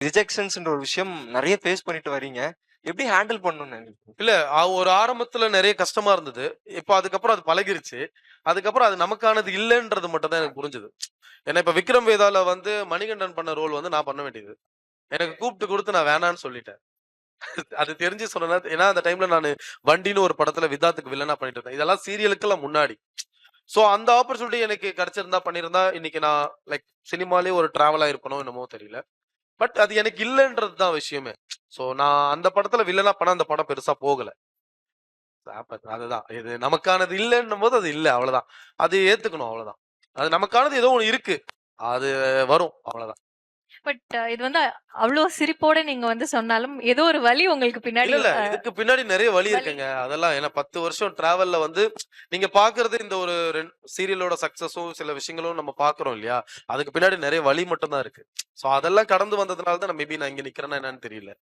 ரிஜெக்ஷன்ஸ்ன்ற ஒரு விஷயம் நெறைய ஃபேஸ் பண்ணிட்டு வரீங்க. எப்படி ஹேண்டில் பண்ணணும்னு நெனைக்கிறீங்க? இல்ல ஒரு ஆரம்பத்துல நெறைய கஷ்டமா இருந்தது. இப்ப அதுக்கப்புறம் அது பழகிருச்சு. அதுக்கப்புறம் அது நமக்கானது இல்லன்றது மட்டும் தான் எனக்கு புரிஞ்சது. ஏன்னா இப்ப விக்ரம் வேதால வந்து மணிகண்டன் பண்ண ரோல் வந்து நான் பண்ண வேண்டியது. எனக்கு கூப்ட்டு குடுத்து நான் வேணான்னு சொல்லிட்டேன். அது தெரிஞ்சு சொன்னேன்னா ஏன்னா அந்த டைம்ல நானு வண்டின்னு ஒரு படத்துல வித்தாத்துக்கு வில்லனா பண்ணிட்டு இருந்தேன். இதெல்லாம் சீரியலுக்கெல்லாம் முன்னாடி. சோ அந்த ஆப்பர்ச்சுனிட்டி எனக்கு கிடைச்சிருந்தா பண்ணியிருந்தா, இன்னைக்கு நான் லைக் சினிமாலயே ஒரு டிராவல் ஆயிருப்பனோ என்னமோ தெரியல. பட் அது எனக்கு இல்லன்றது தான் விஷயமே. சோ நான் அந்த படத்துல வில்லனா பண்ணா அந்த படம் பெருசா போகல. அதுதான். இது நமக்கானது இல்லன்னும்போது அது இல்ல அவ்வளவுதான். அது ஏத்துக்கணும் அவ்வளவுதான். அது நமக்கானது ஏதோ ஒண்ணு இருக்கு. அது வரும் அவ்வளவுதான். பட் இது வந்து அவ்ளோ சிரிப்போட நீங்க வந்து சொன்னாலும், ஏதோ ஒரு வலி உங்களுக்கு பின்னாடி இல்ல. இதுக்கு பின்னாடி நெறைய வழி வலி. இருக்குங்க. அதெல்லாம் ஏன்னா 10 வருஷம் டிராவல்ல வந்து நீங்க பார்க்கிறது இந்த ஒரு சீரியலோட சக்சஸும், சில விஷயங்களும் நம்ம பார்க்குறோம் இல்லையா? அதுக்கு பின்னாடி நெறைய வழி மட்டும் தான் இருக்கு. சோ அதெல்லாம் கடந்து வந்ததுனால தான் மேபி நான் இங்க நிக்கிறேன்னா என்னன்னு தெரியல.